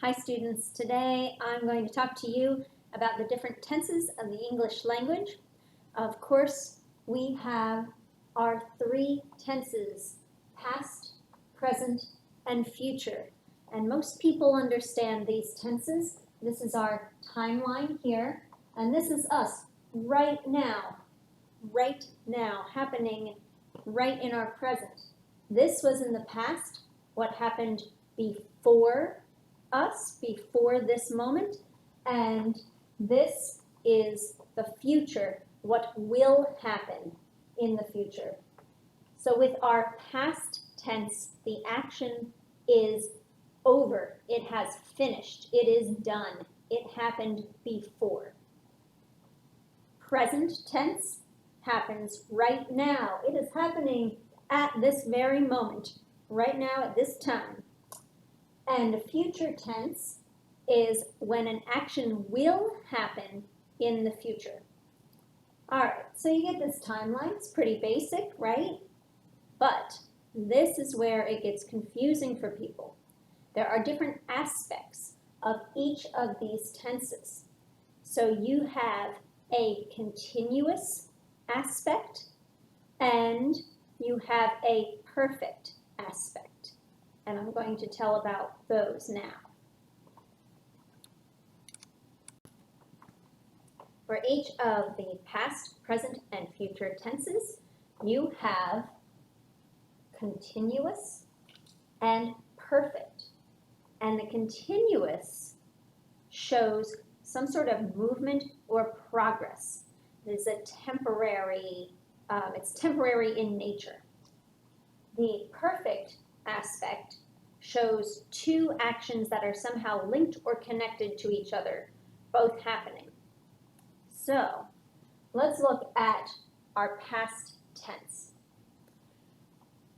Hi students, today I'm going to talk to you about the different tenses of the English language. Of course, we have our three tenses, past, present, and future. And most people understand these tenses. This is our timeline here, and this is us right now, happening right in our present. This was in the past, what happened before us, before this moment, and this is the future, what will happen in the future. So with our past tense, the action is over. It has finished. It is done. It happened before. Present tense happens right now. It is happening at this very moment, right now at this time. And future tense is when an action will happen in the future. All right, so you get this timeline. It's pretty basic, right? But this is where it gets confusing for people. There are different aspects of each of these tenses. So you have a continuous aspect and you have a perfect aspect. And I'm going to tell about those now. For each of the past, present, and future tenses, you have continuous and perfect. And the continuous shows some sort of movement or progress. It is a temporary, it's temporary in nature. The perfect aspect shows two actions that are somehow linked or connected to each other, both happening. So let's look at our past tense.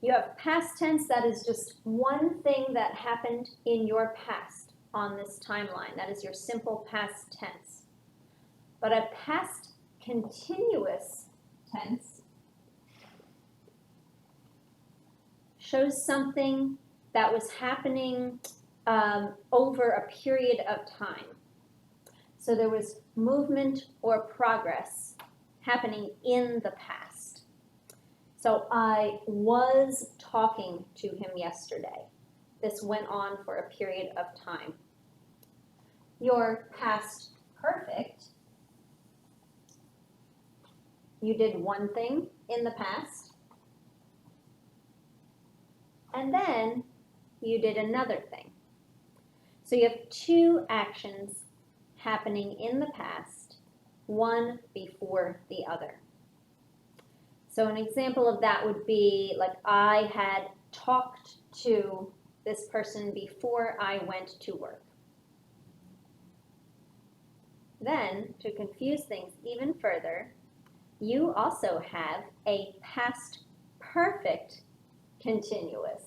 You have past tense, that is just one thing that happened in your past on this timeline. That is your simple past tense. But a past continuous tense shows something that was happening over a period of time. So there was movement or progress happening in the past. So I was talking to him yesterday. This went on for a period of time. Your past perfect, you did one thing in the past, and then you did another thing. So you have two actions happening in the past, one before the other. So an example of that would be like I had talked to this person before I went to work. Then, to confuse things even further, you also have a past perfect continuous.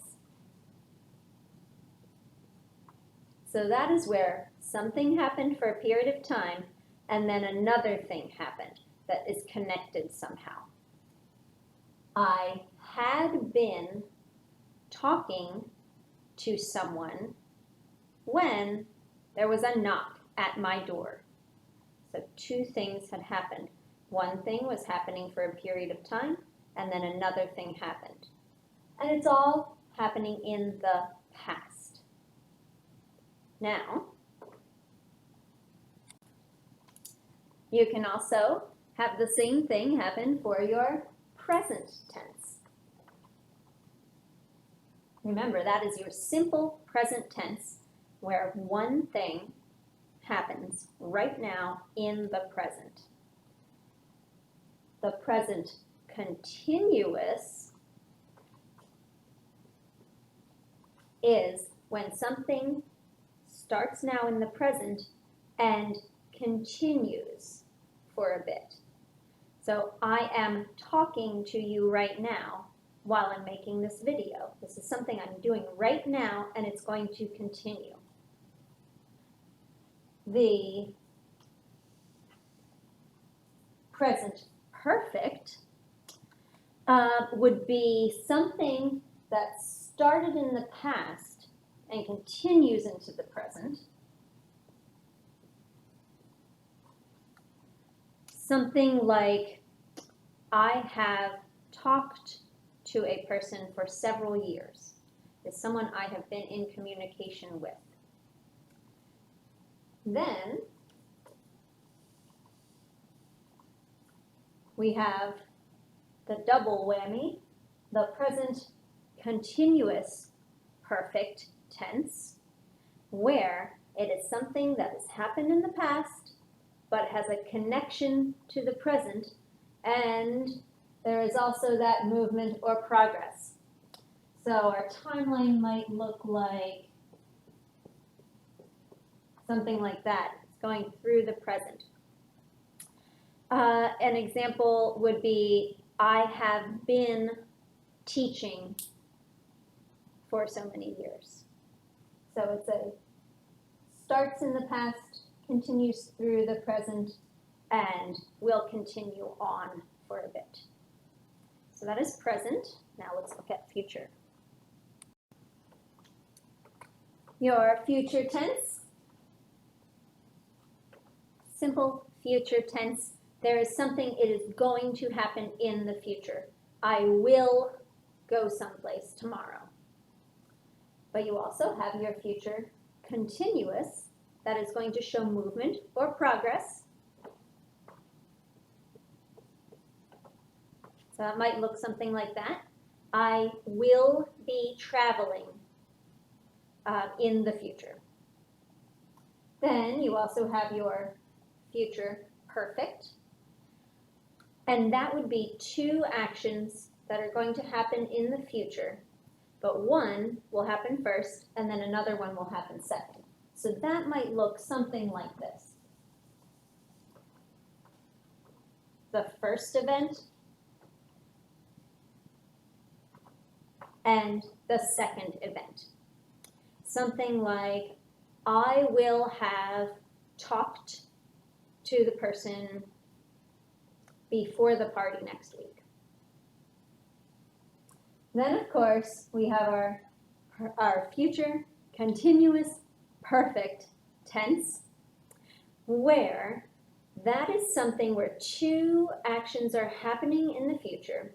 So that is where something happened for a period of time and then another thing happened that is connected somehow. I had been talking to someone when there was a knock at my door. So two things had happened. One thing was happening for a period of time and then another thing happened. And it's all happening in the past. Now, you can also have the same thing happen for your present tense. Remember, that is your simple present tense where one thing happens right now in the present. The present continuous is when something starts now in the present and continues for a bit. So I am talking to you right now while I'm making this video. This is something I'm doing right now and it's going to continue. The present perfect would be something that started in the past and continues into the present. Something like, I have talked to a person for several years. Is someone I have been in communication with. Then we have the double whammy, the present continuous perfect tense, where it is something that has happened in the past but has a connection to the present, and there is also that movement or progress. So our timeline might look like something like that. It's going through the present. An example would be, I have been teaching for so many years. So it's a starts in the past, continues through the present, and will continue on for a bit. So that is present. Now let's look at future. Your future tense. Simple future tense. There is something, it is going to happen in the future. I will go someplace tomorrow. But you also have your future continuous, that is going to show movement or progress. So that might look something like that. I will be traveling in the future. Then you also have your future perfect. And that would be two actions that are going to happen in the future, but one will happen first and then another one will happen second. So that might look something like this. The first event and the second event. Something like, I will have talked to the person before the party next week. Then, of course, we have our future continuous perfect tense, where that is something where two actions are happening in the future,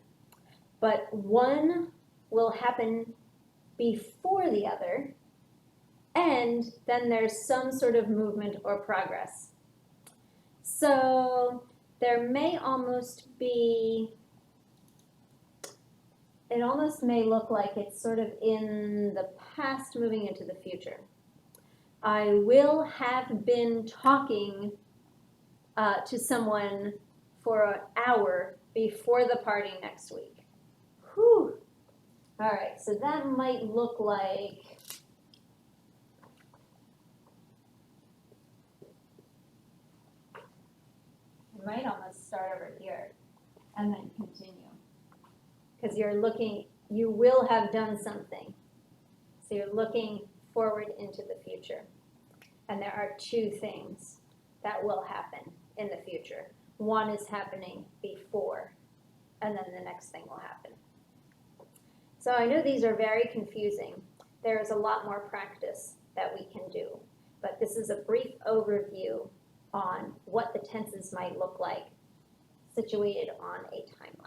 but one will happen before the other, and then there's some sort of movement or progress. So there may almost be, it almost may look like it's sort of in the past moving into the future. I will have been talking to someone for an hour before the party next week. Whew. All right, so that might look like, I might almost start over here and then continue. Because you're looking, you will have done something. So you're looking forward into the future. And there are two things that will happen in the future. One is happening before, and then the next thing will happen. So I know these are very confusing. There is a lot more practice that we can do. But this is a brief overview on what the tenses might look like situated on a timeline.